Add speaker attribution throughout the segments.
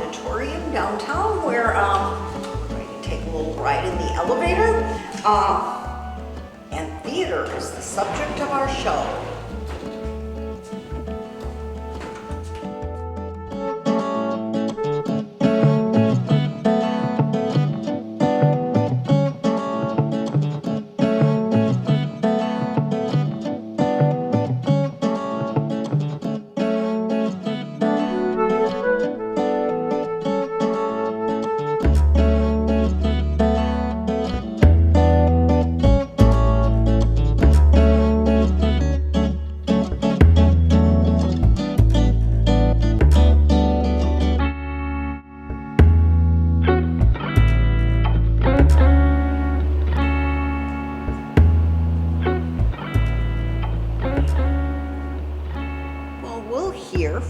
Speaker 1: Auditorium downtown where we're going to take a little ride in the elevator. And theater is the subject of our show.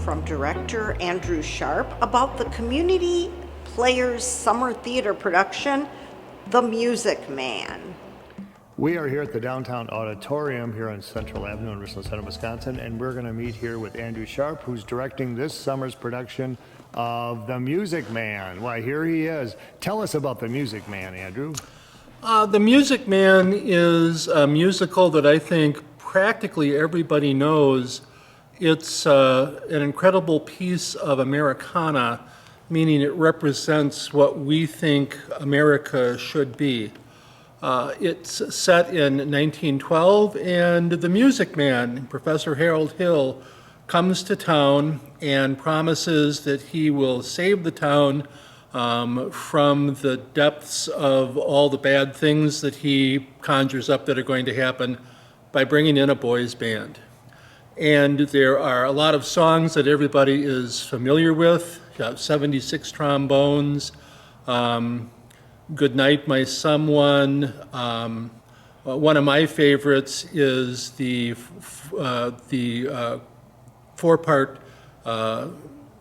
Speaker 1: From director Andrew Sharp about the Community Players Summer Theater production, The Music Man.
Speaker 2: We are here at the Downtown Auditorium here on Central Avenue in Richland Center, Wisconsin, and we're going to meet here with Andrew Sharp, who's directing this summer's production of The Music Man. Why, here he is. Tell us about The Music Man, Andrew.
Speaker 3: The Music Man is a musical that I think practically everybody knows. It's an incredible piece of Americana, meaning it represents what we think America should be. It's set in 1912, and the Music Man, Professor Harold Hill, comes to town and promises that he will save the town from the depths of all the bad things that he conjures up that are going to happen by bringing in a boys' band. And there are a lot of songs that everybody is familiar with. You have 76 trombones, Good Night, My Someone. One of my favorites is the four-part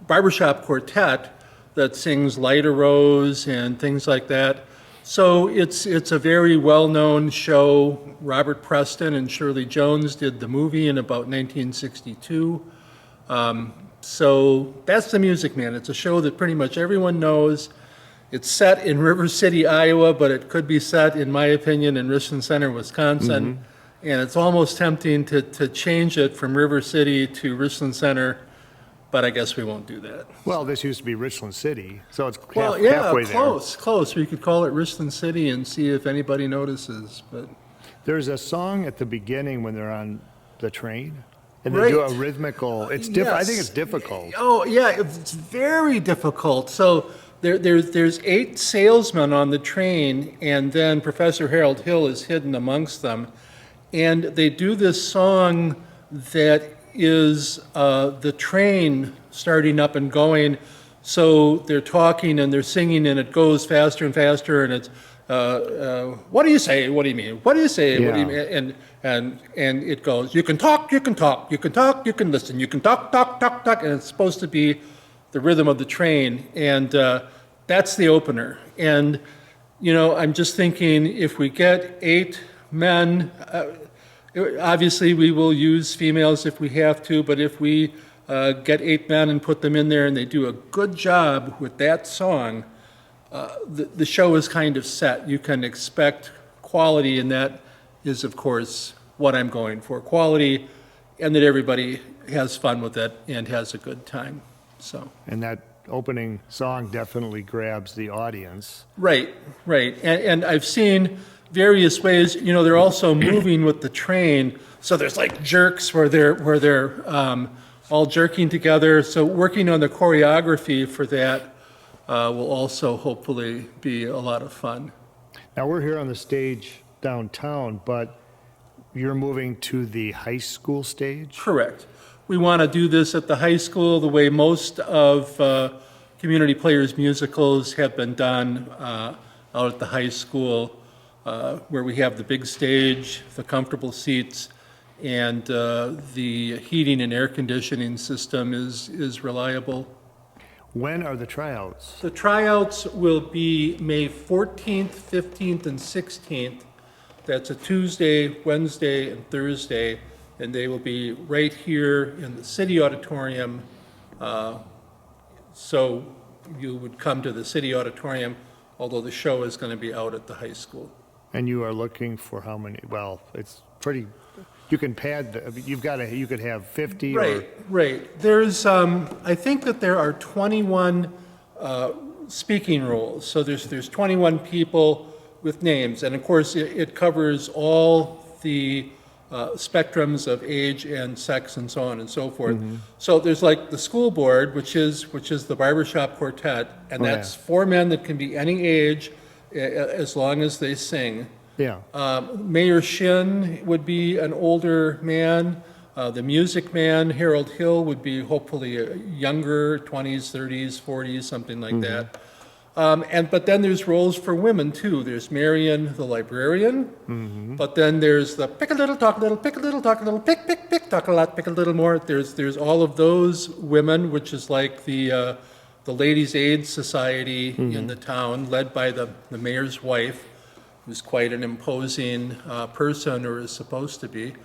Speaker 3: barbershop quartet that sings Light a Rose and things like that. So it's a very well-known show. Robert Preston and Shirley Jones did the movie in about 1962. So that's The Music Man. It's a show that pretty much everyone knows. It's set in River City, Iowa, but it could be set, in my opinion, in Richland Center, Wisconsin. Mm-hmm. And it's almost tempting to change it from River City to Richland Center, but I guess we won't do that.
Speaker 2: Well, this used to be Richland City, so it's halfway there.
Speaker 3: Close. We could call it Richland City and see if anybody notices. But
Speaker 2: there's a song at the beginning when they're on the train, and they do a rhythmical. It's different. Yes. I think it's difficult.
Speaker 3: Oh yeah, it's very difficult. So there's 8 salesmen on the train, and then Professor Harold Hill is hidden amongst them, and they do this song that is the train starting up and going. So they're talking and they're singing, and it goes faster and faster, and it's what do you say? What do you mean? What do you say?
Speaker 2: Yeah.
Speaker 3: What do you mean? And it goes, you can talk, you can talk, you can talk, you can listen, you can talk, and it's supposed to be the rhythm of the train, and that's the opener. And I'm just thinking, if we get 8 men, obviously we will use females if we have to, but if we get 8 men and put them in there and they do a good job with that song, the show is kind of set. You can expect quality, and that is, of course, what I'm going for. Quality, and that everybody has fun with it and has a good time. So.
Speaker 2: And that opening song definitely grabs the audience.
Speaker 3: Right. And I've seen various ways, they're also moving with the train. So there's like jerks where they're all jerking together. So working on the choreography for that will also hopefully be a lot of fun.
Speaker 2: Now we're here on the stage downtown, but you're moving to the high school stage?
Speaker 3: Correct. We want to do this at the high school the way most of Community Players musicals have been done out at the high school, where we have the big stage, the comfortable seats, and the heating and air conditioning system is reliable.
Speaker 2: When are the tryouts?
Speaker 3: The tryouts will be May 14th, 15th, and 16th. That's a Tuesday, Wednesday, and Thursday, and they will be right here in the City Auditorium. So you would come to the city auditorium, although the show is going to be out at the high school.
Speaker 2: And you are looking for how many? Well, it's pretty. You can pad. You've got to. You could have 50.
Speaker 3: Right. There's, I think that there are 21 speaking roles. So there's 21 people with names, and of course it covers all the spectrums of age and sex and so on and so forth. So there's like the school board, which is the barbershop quartet, and that's 4 men that can be any age as long as they sing.
Speaker 2: Yeah.
Speaker 3: Mayor Shin would be an older man. The Music Man, Harold Hill, would be hopefully a younger, 20s, 30s, 40s, something like that. But then there's roles for women too. There's Marion, the librarian. But then there's the pick a little, talk a little, pick a little, talk a little, pick, talk a lot, pick a little more. There's all of those women, which is like the Ladies' Aid Society in the town, led by the mayor's wife, who's quite an imposing person, or is supposed to be.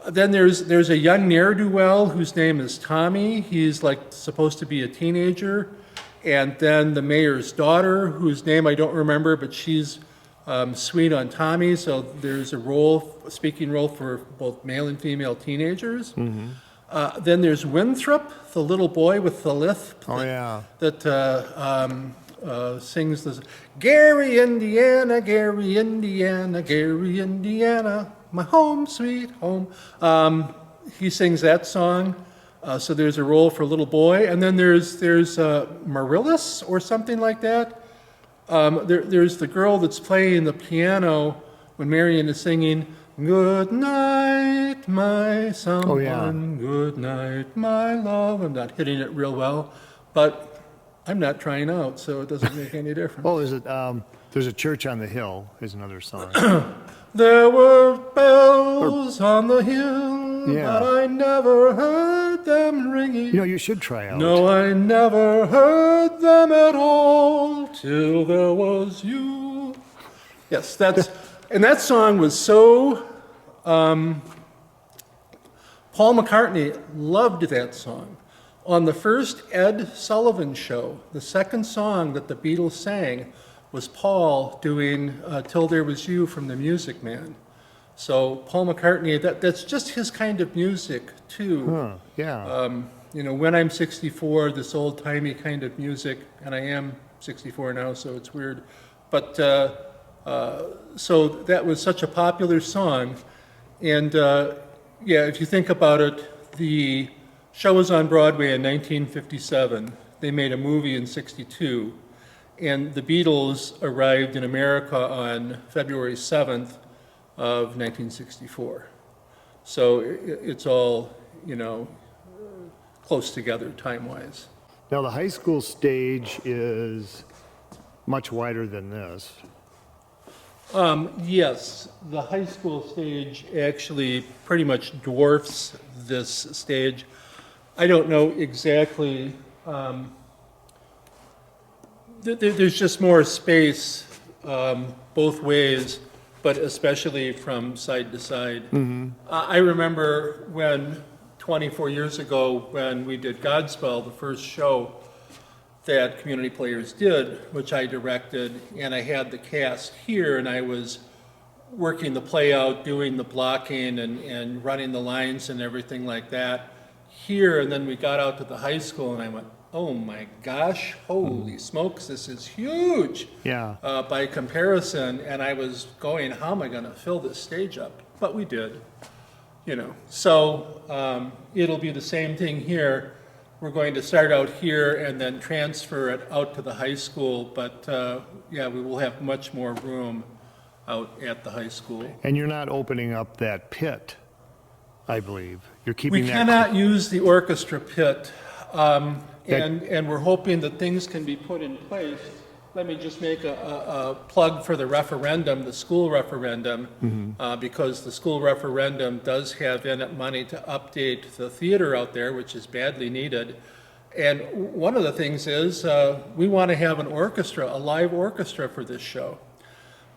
Speaker 3: Then there's a young ne'er-do-well whose name is Tommy. He's like supposed to be a teenager. And then the mayor's daughter, whose name I don't remember, but she's sweet on Tommy. So there's a speaking role for both male and female teenagers. Then there's Winthrop, the little boy with the lisp. That sings this, Gary, Indiana, Gary, Indiana, Gary, Indiana, my home, sweet home. He sings that song. So there's a role for a little boy. And then there's Marillis or something like that. There's the girl that's playing the piano when Marion is singing, good night, my someone, good night, my love. I'm not hitting it real well, but I'm not trying out, so it doesn't make any difference.
Speaker 2: Well, there's a church on the hill is another song.
Speaker 3: There were bells on the hill, but I never heard them ringing.
Speaker 2: You know, you should try out.
Speaker 3: No, I never heard them at all till there was you. Yes, and that song was so, Paul McCartney loved that song. On the first Ed Sullivan show, the second song that the Beatles sang was Paul doing Till There Was You from the Music Man. So Paul McCartney, that's just his kind of music too. When I'm 64, this old-timey kind of music, and I am 64 now, so it's weird. But so that was such a popular song. And if you think about it, the show was on Broadway in 1957. They made a movie in 62. And the Beatles arrived in America on February 7th of 1964. So it's all, close together time-wise.
Speaker 2: Now, the high school stage is much wider than this.
Speaker 3: Yes, the high school stage actually pretty much dwarfs this stage. I don't know exactly. There's just more space both ways, but especially from side to side. I remember when 24 years ago when we did Godspell, the first show that Community Players did, which I directed, and I had the cast here, and I was working the play out, doing the blocking and running the lines and everything like that here, and then we got out to the high school, and I went, oh my gosh, holy smokes, this is huge by comparison. And I was going, how am I going to fill this stage up? But we did, So it'll be the same thing here. We're going to start out here and then transfer it out to the high school. But we will have much more room out at the high school.
Speaker 2: And you're not opening up that pit, I believe. You're keeping
Speaker 3: We
Speaker 2: that.
Speaker 3: cannot use the orchestra pit. And we're hoping that things can be put in place. Let me just make a plug for the referendum, the school referendum, because the school referendum does have in it money to update the theater out there, which is badly needed. And one of the things is we want to have an orchestra, a live orchestra for this show.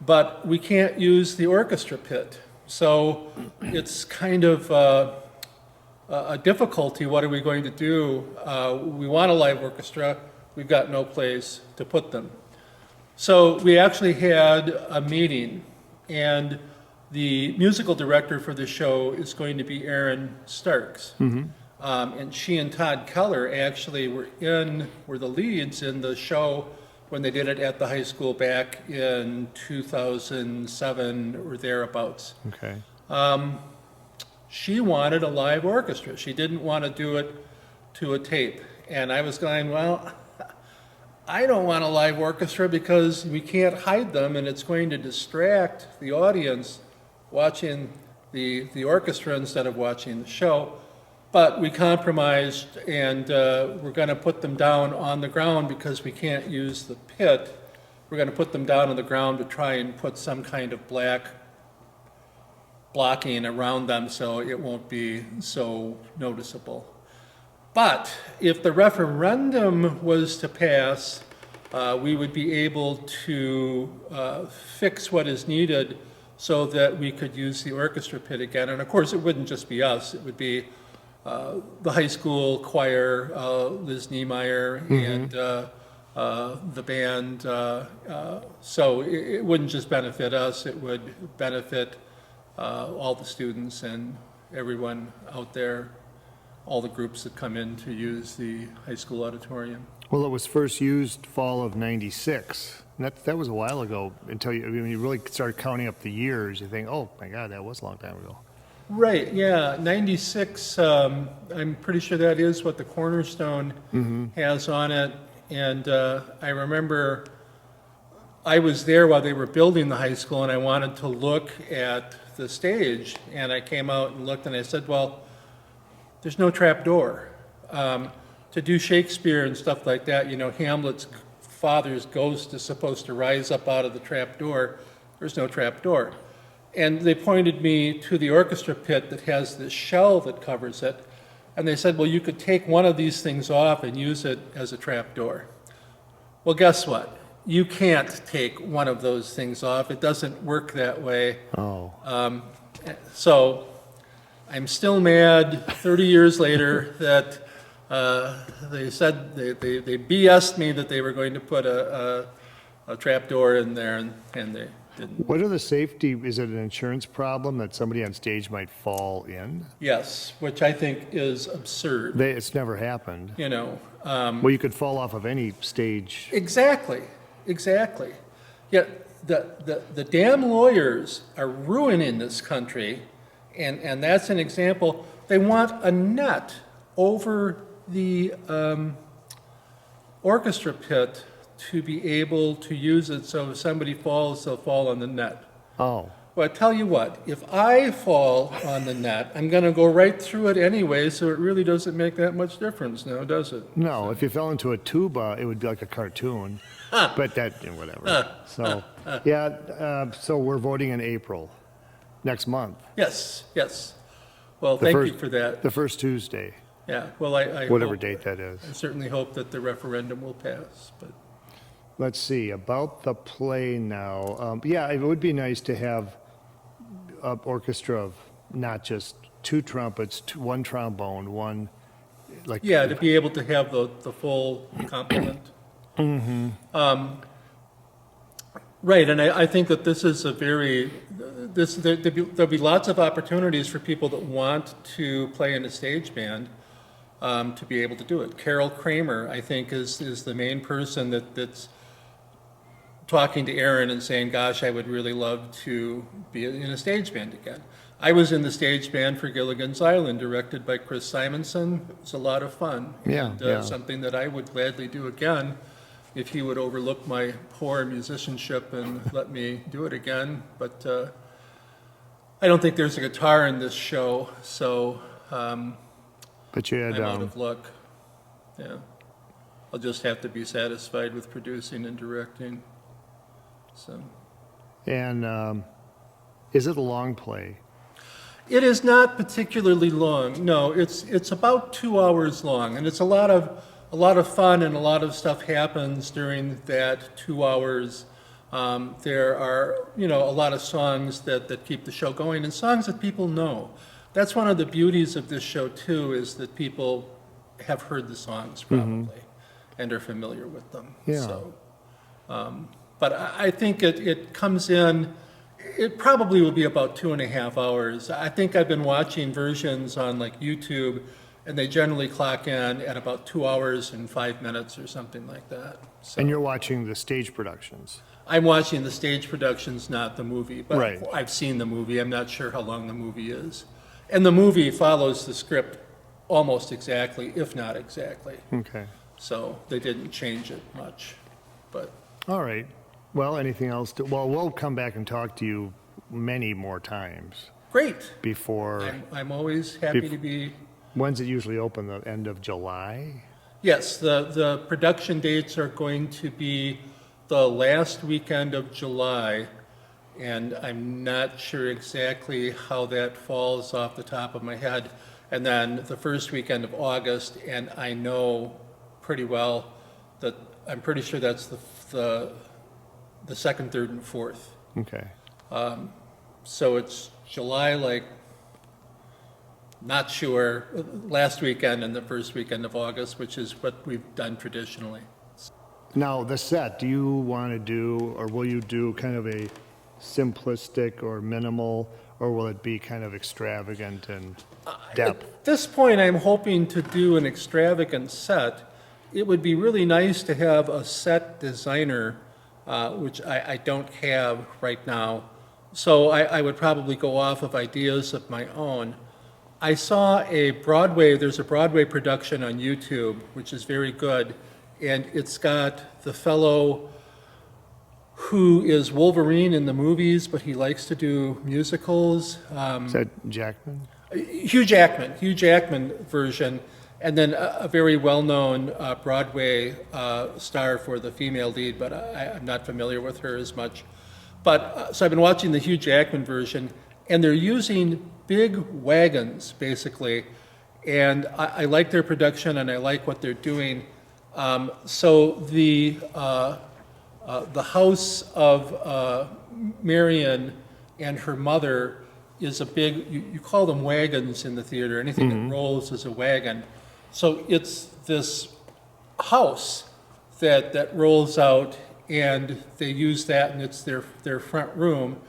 Speaker 3: But we can't use the orchestra pit. So it's kind of a difficulty. What are we going to do? We want a live orchestra. we've got no place to put them. So we actually had a meeting, and the musical director for the show is going to be Erin Starks. And she and Todd Keller actually were the leads in the show when they did it at the high school back in 2007 or thereabouts.
Speaker 2: Okay.
Speaker 3: She wanted a live orchestra. She didn't want to do it to a tape. And I was going, well, I don't want a live orchestra because we can't hide them, and it's going to distract the audience watching the orchestra instead of watching the show. But we compromised, and we're going to put them down on the ground because we can't use the pit. We're going to put them down on the ground to try and put some kind of blocking around them so it won't be so noticeable. But if the referendum was to pass, we would be able to fix what is needed so that we could use the orchestra pit again. And of course, it wouldn't just be us. It would be the high school choir, Liz Niemeyer, and the band. So it wouldn't just benefit us, it would benefit all the students and everyone out there, all the groups that come in to use the high school auditorium.
Speaker 2: Well, it was first used fall of '96. That was a while ago until when you really start counting up the years, you think, oh my God, that was a long time ago.
Speaker 3: Right, yeah, 96, I'm pretty sure that is what the Cornerstone has on it. And I remember I was there while they were building the high school, and I wanted to look at the stage. And I came out and looked, and I said, well, there's no trap door. To do Shakespeare and stuff like that, you know, Hamlet's father's ghost is supposed to rise up out of the trap door. There's no trap door. And they pointed me to the orchestra pit that has this shell that covers it. And they said, well, you could take one of these things off and use it as a trap door. Well, guess what? You can't take one of those things off. It doesn't work that way.
Speaker 2: Oh.
Speaker 3: So I'm still mad 30 years later that they said they BS'd me that they were going to put a trap door in there, and they didn't.
Speaker 2: What are the safety, is it an insurance problem that somebody on stage might fall in?
Speaker 3: Yes, which I think is absurd.
Speaker 2: It's never happened.
Speaker 3: You know.
Speaker 2: Well, you could fall off of any stage.
Speaker 3: Exactly. Yet the damn lawyers are ruining this country, and that's an example. They want a net over the orchestra pit to be able to use it so if somebody falls, they'll fall on the net.
Speaker 2: Oh.
Speaker 3: Well, I tell you what, if I fall on the net, I'm going to go right through it anyway, so it really doesn't make that much difference now, does it?
Speaker 2: No, if you fell into a tuba, it would be like a cartoon. But that, whatever. So, yeah, so we're voting in April, next month.
Speaker 3: Yes. Well, thank you for that.
Speaker 2: The first Tuesday,
Speaker 3: Yeah, well, I
Speaker 2: whatever
Speaker 3: hope-
Speaker 2: date that is.
Speaker 3: I certainly hope that the referendum will pass, but
Speaker 2: Let's see, about the play now. Yeah, it would be nice to have an orchestra of not just two trumpets, one trombone, one, like.
Speaker 3: yeah, to be able to have the full complement. Right, and I think that this is a very, there'll be lots of opportunities for people that want to play in a stage band to be able to do it. Carol Kramer, I think, is the main person that's talking to Erin and saying, gosh, I would really love to be in a stage band again. I was in the stage band for Gilligan's Island, directed by Chris Simonson. It was a lot of fun.
Speaker 2: Yeah,
Speaker 3: And,
Speaker 2: yeah.
Speaker 3: something that I would gladly do again if he would overlook my poor musicianship and let me do it again. But I don't think there's a guitar in this show, so
Speaker 2: But you had,
Speaker 3: I'm out of luck. Yeah. I'll just have to be satisfied with producing and directing. So.
Speaker 2: and is it a long play?
Speaker 3: It is not particularly long. No, it's about 2 hours long, and it's a lot of fun, and a lot of stuff happens during that 2 hours. There are, a lot of songs that keep the show going, and songs that people know. That's one of the beauties of this show too, is that people have heard the songs probably. and are familiar with them.
Speaker 2: Yeah.
Speaker 3: So, but I think it comes in, it probably will be about 2.5 hours. I think I've been watching versions on like YouTube, and they generally clock in at about 2 hours and 5 minutes or something like that. So
Speaker 2: And you're watching the stage productions.
Speaker 3: I'm watching the stage productions, not the movie, but
Speaker 2: Right.
Speaker 3: I've seen the movie. I'm not sure how long the movie is. And the movie follows the script almost exactly, if not exactly.
Speaker 2: Okay.
Speaker 3: So they didn't change it much, but
Speaker 2: All right. Well, anything else? Well, we'll come back and talk to you many more times
Speaker 3: great.
Speaker 2: before.
Speaker 3: I'm always happy
Speaker 2: Bef-
Speaker 3: to be.
Speaker 2: When's it usually open? The end of July?
Speaker 3: Yes, the production dates are going to be the last weekend of July, and I'm not sure exactly how that falls off the top of my head. And then the first weekend of August, and I know pretty well that, I'm pretty sure that's the second, third, and fourth.
Speaker 2: Okay.
Speaker 3: So it's July, like, not sure, last weekend and the first weekend of August, which is what we've done traditionally.
Speaker 2: Now, the set, do you want to do, or will you do kind of a simplistic or minimal, or will it be kind of extravagant and depth?
Speaker 3: At this point, I'm hoping to do an extravagant set. It would be really nice to have a set designer, which I don't have right now. So I would probably go off of ideas of my own. I saw there's a Broadway production on YouTube, which is very good, and it's got the fellow who is Wolverine in the movies, but he likes to do musicals.
Speaker 2: Is that Jackman?
Speaker 3: Hugh Jackman version, and then a very well-known Broadway star for the female lead, but I'm not familiar with her as much. But so I've been watching the Hugh Jackman version, and they're using big wagons, basically, and I like their production and I like what they're doing. So the house of Marion and her mother is a big, you call them wagons in the theater, anything that rolls is a wagon. So it's this house that rolls out, and they use that, and it's their front room.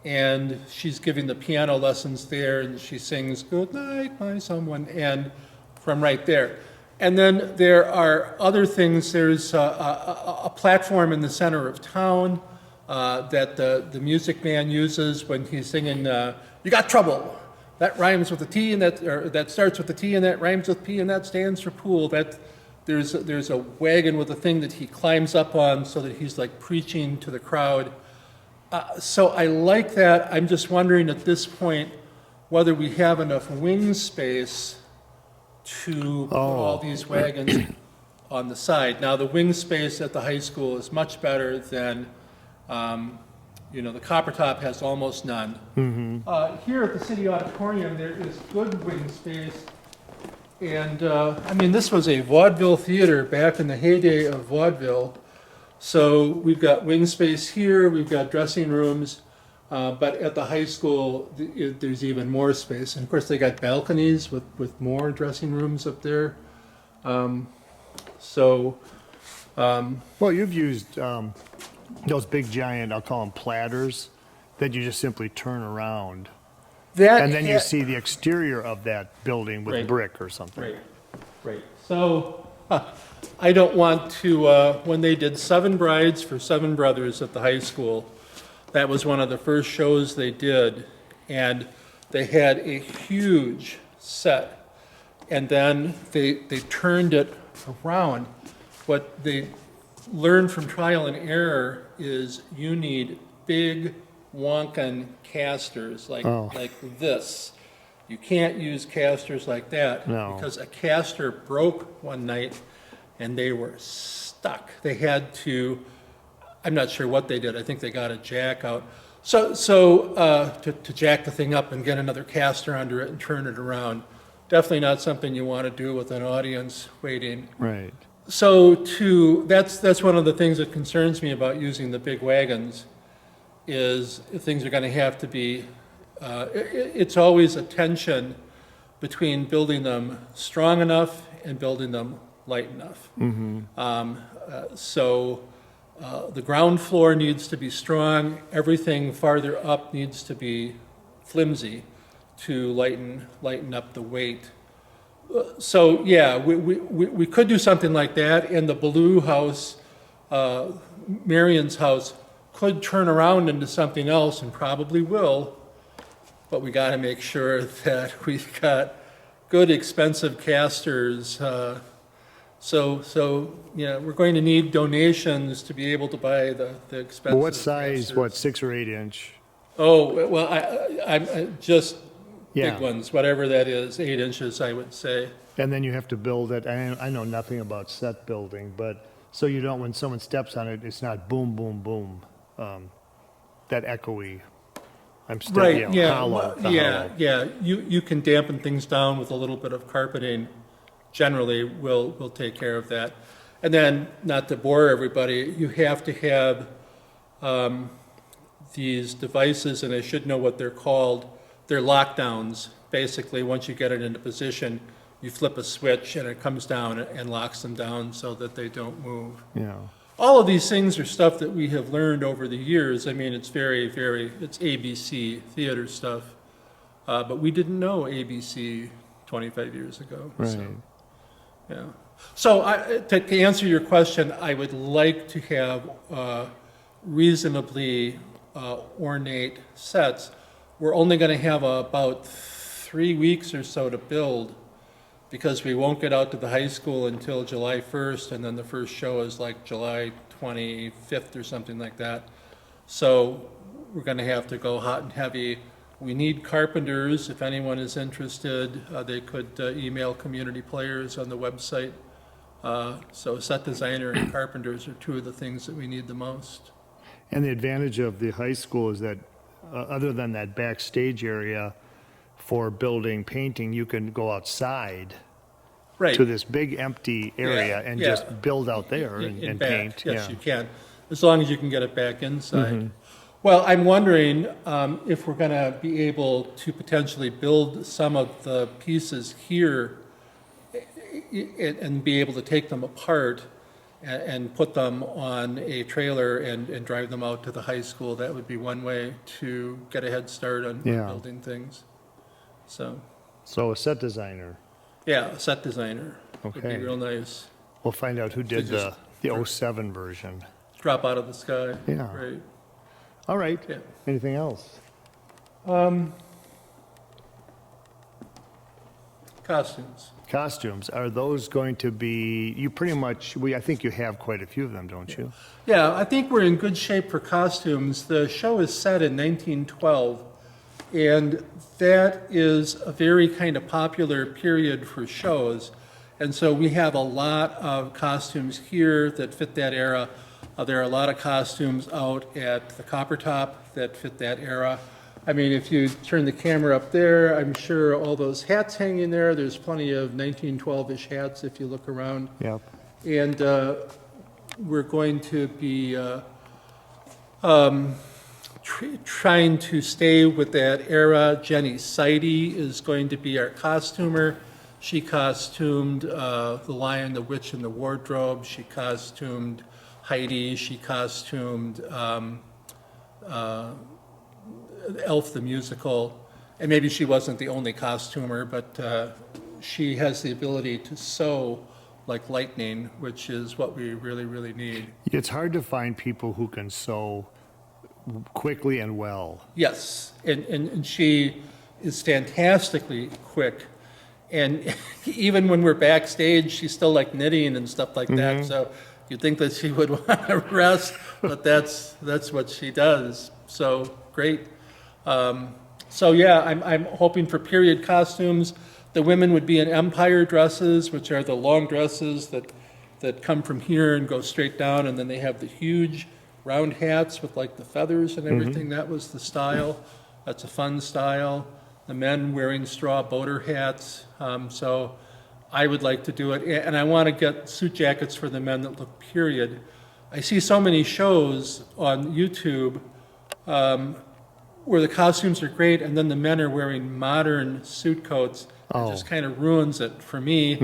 Speaker 3: And she's giving the piano lessons there, and she sings "Good Night, My Someone," and from right there. And then there are other things. There's a platform in the center of town that the music man uses when he's singing "You Got Trouble." That rhymes with a T, and that starts with a T, and that rhymes with P, and that stands for pool. There's a wagon with a thing that he climbs up on so that he's like preaching to the crowd. So I like that. I'm just wondering at this point whether we have enough wing space to put all these wagons on the side. Now, the wing space at the high school is much better than, the Copper Top has almost none. Here at the City Auditorium, there is good wing space. And, this was a vaudeville theater back in the heyday of vaudeville. So we've got wing space here, we've got dressing rooms, but at the high school, there's even more space. And of course, they got balconies with more dressing rooms up there.
Speaker 2: Well, you've used those big giant, I'll call them platters, that you just simply turn around. And then you see the exterior of that building with
Speaker 3: Right.
Speaker 2: brick or something.
Speaker 3: Right. So I don't want to, when they did Seven Brides for Seven Brothers at the high school, that was one of the first shows they did, and they had a huge set, and then they turned it around. What they learned from trial and error is you need big Wonkin casters like this. You can't use casters like that because a caster broke one night and they were stuck. They had to, I'm not sure what they did. I think they got a jack out. So to jack the thing up and get another caster under it and turn it around, definitely not something you want to do with an audience waiting.
Speaker 2: Right.
Speaker 3: So that's one of the things that concerns me about using the big wagons is things are going to have to be, it's always a tension between building them strong enough and building them light enough. The ground floor needs to be strong. Everything farther up needs to be flimsy to lighten up the weight. So yeah, we could do something like that. And the Ballou house, Marion's house, could turn around into something else, and probably will. But we got to make sure that we've got good, expensive casters. So yeah, we're going to need donations to be able to buy the expensive.
Speaker 2: Well, what size,
Speaker 3: casters.
Speaker 2: what, 6 or 8 inch?
Speaker 3: Oh, well, I'm just
Speaker 2: Yeah.
Speaker 3: big ones, whatever that is, 8 inches, I would say.
Speaker 2: And then you have to build it, I know nothing about set building, but, so you don't, when someone steps on it, it's not boom, boom, boom, that echoey, I'm still,
Speaker 3: Right,
Speaker 2: you know,
Speaker 3: yeah,
Speaker 2: hollow, the
Speaker 3: yeah,
Speaker 2: hollow.
Speaker 3: yeah. You can dampen things down with a little bit of carpeting. Generally, we'll take care of that. And then, not to bore everybody, you have to have these devices, and I should know what they're called. They're lockdowns. Basically, once you get it into position, you flip a switch and it comes down and locks them down so that they don't move.
Speaker 2: Yeah,
Speaker 3: All of these things are stuff that we have learned over the years. I mean, it's it's ABC theater stuff. But we didn't know ABC 25 years ago.
Speaker 2: right.
Speaker 3: So, yeah. So to answer your question, I would like to have reasonably ornate sets. We're only going to have about 3 weeks or so to build, because we won't get out to the high school until July 1st, and then the first show is like July 25th or something like that. So we're going to have to go hot and heavy. We need carpenters. If anyone is interested, they could email Community Players on the website. So set designer and carpenters are two of the things that we need the most.
Speaker 2: And the advantage of the high school is that, other than that backstage area for building painting, you can go outside
Speaker 3: Right.
Speaker 2: to this big empty area
Speaker 3: Yeah,
Speaker 2: and
Speaker 3: yeah.
Speaker 2: just build out there
Speaker 3: In
Speaker 2: and
Speaker 3: back,
Speaker 2: paint.
Speaker 3: yes,
Speaker 2: Yeah.
Speaker 3: you can, as long as you can get it back inside. Well, I'm wondering if we're going to be able to potentially build some of the pieces here and be able to take them apart and put them on a trailer and drive them out to the high school. That would be one way to get a head start on
Speaker 2: Yeah.
Speaker 3: building things. So,
Speaker 2: So a set designer,
Speaker 3: yeah, a set designer would be
Speaker 2: Okay.
Speaker 3: real nice.
Speaker 2: we'll find out who did
Speaker 3: just-
Speaker 2: the 07 version.
Speaker 3: Drop out of the sky.
Speaker 2: Yeah.
Speaker 3: Right.
Speaker 2: All right,
Speaker 3: Yeah.
Speaker 2: anything else?
Speaker 3: Costumes.
Speaker 2: Costumes, are those going to be, you pretty much, I think you have quite a few of them, don't you?
Speaker 3: Yeah, I think we're in good shape for costumes. The show is set in 1912, and that is a very kind of popular period for shows. And so we have a lot of costumes here that fit that era. There are a lot of costumes out at the Copper Top that fit that era. I mean, if you turn the camera up there, I'm sure all those hats hanging there, there's plenty of 1912-ish hats if you look around.
Speaker 2: Yep.
Speaker 3: And we're going to be trying to stay with that era. Jenny Seide is going to be our costumer. She costumed The Lion, the Witch, and the Wardrobe. She costumed Heidi. She costumed Elf the Musical. And maybe she wasn't the only costumer, but she has the ability to sew like lightning, which is what we really, really need.
Speaker 2: It's hard to find people who can sew quickly and well.
Speaker 3: Yes, and she is fantastically quick. And even when we're backstage, she's still like knitting and stuff like that. So you'd think that she would want to rest, but that's what she does. So great. So yeah, I'm hoping for period costumes. The women would be in empire dresses, which are the long dresses that come from here and go straight down, and then they have the huge round hats with like the feathers and everything. That was the style. That's a fun style. The men wearing straw boater hats. So I would like to do it, and I want to get suit jackets for the men that look period. I see so many shows on YouTube where the costumes are great, and then the men are wearing modern suit coats, It just kind of ruins it for me.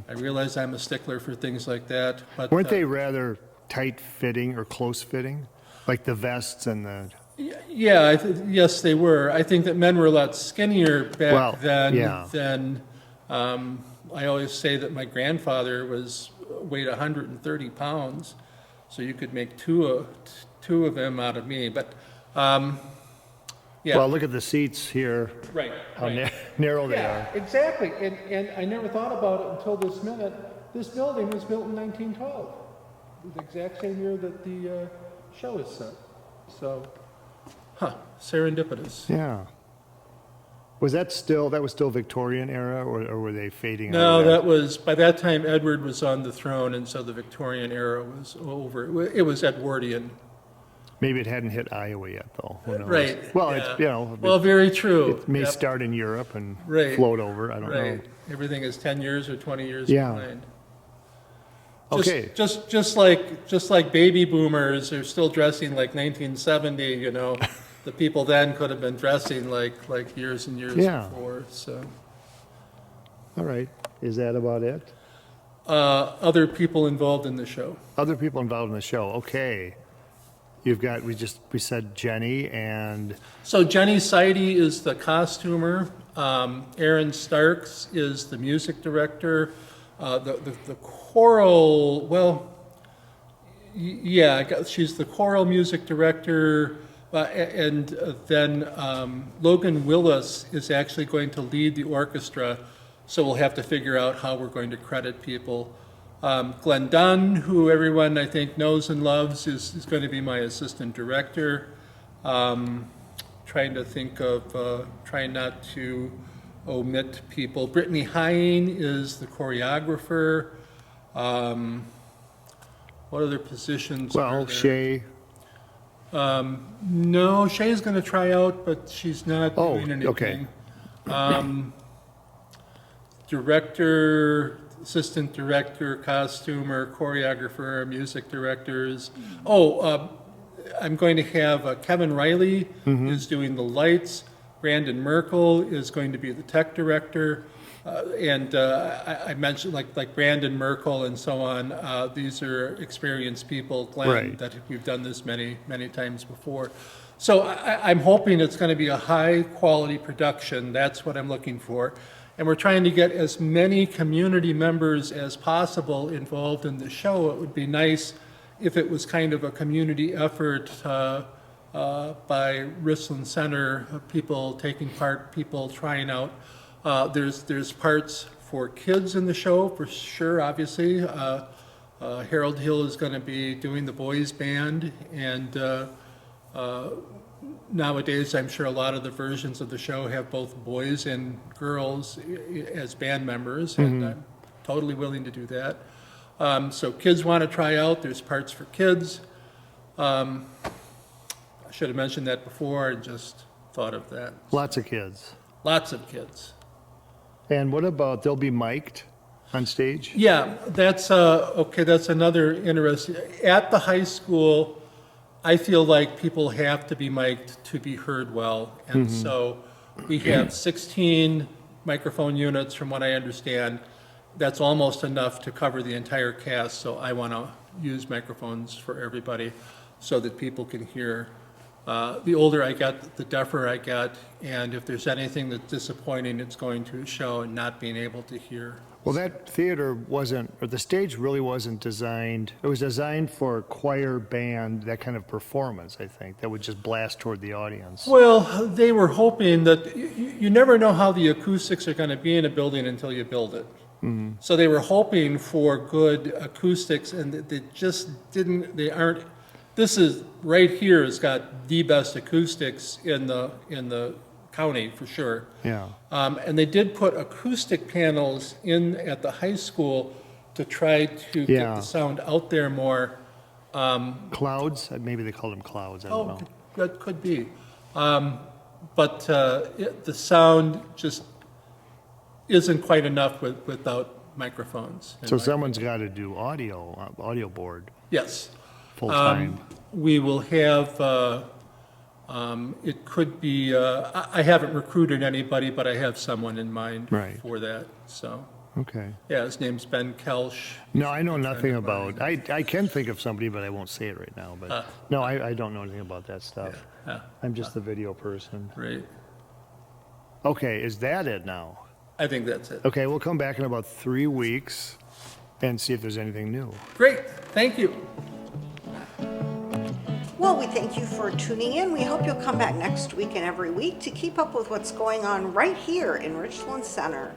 Speaker 3: I realize I'm a stickler for things like that, but.
Speaker 2: Weren't they rather tight-fitting or close-fitting? Like the vests and the,
Speaker 3: Yeah, yes, they were. I think that men were a lot skinnier
Speaker 2: Well,
Speaker 3: back then
Speaker 2: yeah.
Speaker 3: than, I always say that my grandfather weighed 130 pounds, so you could make two of them out of me, but, yeah.
Speaker 2: well, look at the seats here,
Speaker 3: Right,
Speaker 2: how
Speaker 3: right.
Speaker 2: narrow they
Speaker 3: Yeah,
Speaker 2: are.
Speaker 3: exactly, and I never thought about it until this minute. This building was built in 1912, the exact same year that the show is set. So, serendipitous.
Speaker 2: Yeah. That was still Victorian era, or were they fading out
Speaker 3: No,
Speaker 2: of
Speaker 3: that was, by that time Edward was on the throne, and so the Victorian era was over. It was Edwardian.
Speaker 2: Maybe it hadn't hit Iowa yet, though. Who knows?
Speaker 3: Right.
Speaker 2: Well,
Speaker 3: yeah.
Speaker 2: it's, you know,
Speaker 3: Well, very true.
Speaker 2: it may
Speaker 3: Yep,
Speaker 2: start in Europe and
Speaker 3: Right.
Speaker 2: float over. I don't know.
Speaker 3: Right. Everything is 10 years or 20 years
Speaker 2: Yeah.
Speaker 3: behind.
Speaker 2: Okay.
Speaker 3: Just like baby boomers are still dressing like 1970, you know, the people then could have been dressing like years and years
Speaker 2: Yeah.
Speaker 3: before, so.
Speaker 2: All right. Is that about it?
Speaker 3: Other people involved in the show.
Speaker 2: Other people involved in the show. Okay. You've got, we said Jenny and,
Speaker 3: So Jenny Seide is the costumer. Aaron Starks is the music director. The choral, well, yeah, she's the choral music director. And then Logan Willis is actually going to lead the orchestra. So we'll have to figure out how we're going to credit people. Glenn Dunn, who everyone I think knows and loves, is going to be my assistant director. Trying to think of, trying not to omit people. Brittany Hine is the choreographer. What other positions are
Speaker 2: well,
Speaker 3: there?
Speaker 2: Shay.
Speaker 3: No, Shay's going to try out, but she's not
Speaker 2: Oh,
Speaker 3: doing anything.
Speaker 2: okay.
Speaker 3: Director, assistant director, costumer, choreographer, music directors. Oh, I'm going to have Kevin Riley is doing the lights. Brandon Merkel is going to be the tech director. And I mentioned like Brandon Merkel and so on. These are experienced people, Glenn,
Speaker 2: Right.
Speaker 3: that we've done this many times before. So I'm hoping it's going to be a high quality production. That's what I'm looking for. And we're trying to get as many community members as possible involved in the show. It would be nice if it was kind of a community effort by Richland Center, people taking part, people trying out. There's parts for kids in the show, for sure, obviously. Harold Hill is going to be doing the boys band, and nowadays I'm sure a lot of the versions of the show have both boys and girls as band members, and I'm totally willing to do that. So kids want to try out, there's parts for kids. I should have mentioned that before and just thought of that.
Speaker 2: Lots of kids.
Speaker 3: Lots of kids.
Speaker 2: And what about, they'll be mic'd on stage?
Speaker 3: Yeah, that's, okay, that's another interesting, at the high school, I feel like people have to be mic'd to be heard well. And so we have 16 microphone units from what I understand. That's almost enough to cover the entire cast, so I want to use microphones for everybody so that people can hear. The older I get, the deafer I get, and if there's anything that's disappointing, it's going to show in not being able to hear.
Speaker 2: Well, that theater wasn't, or the stage really wasn't designed, it was designed for choir, band, that kind of performance, I think, that would just blast toward the audience.
Speaker 3: Well, they were hoping that, you never know how the acoustics are going to be in a building until you build it. So they were hoping for good acoustics, and they just didn't, they aren't, this is, right here has got the best acoustics in the county, for sure.
Speaker 2: Yeah.
Speaker 3: And they did put acoustic panels in at the high school to try to get
Speaker 2: Yeah.
Speaker 3: the sound out there more.
Speaker 2: Clouds, maybe they called them clouds, I don't know.
Speaker 3: That could be. But the sound just isn't quite enough without microphones.
Speaker 2: So someone's got to do audio board
Speaker 3: Yes.
Speaker 2: full time.
Speaker 3: We will have It could be, I haven't recruited anybody, but I have someone in mind
Speaker 2: Right.
Speaker 3: for that, so.
Speaker 2: Okay.
Speaker 3: Yeah, his name's Ben Kelsch.
Speaker 2: No, I know nothing about, I can think of somebody, but I won't say it right now, but, no, I don't know anything about that stuff.
Speaker 3: Yeah,
Speaker 2: I'm just the video person.
Speaker 3: right.
Speaker 2: Okay, is that it now?
Speaker 3: I think that's it.
Speaker 2: Okay, we'll come back in about 3 weeks and see if there's anything new.
Speaker 3: Great, thank you.
Speaker 1: Well, we thank you for tuning in. We hope you'll come back next week and every week to keep up with what's going on right here in Richland Center.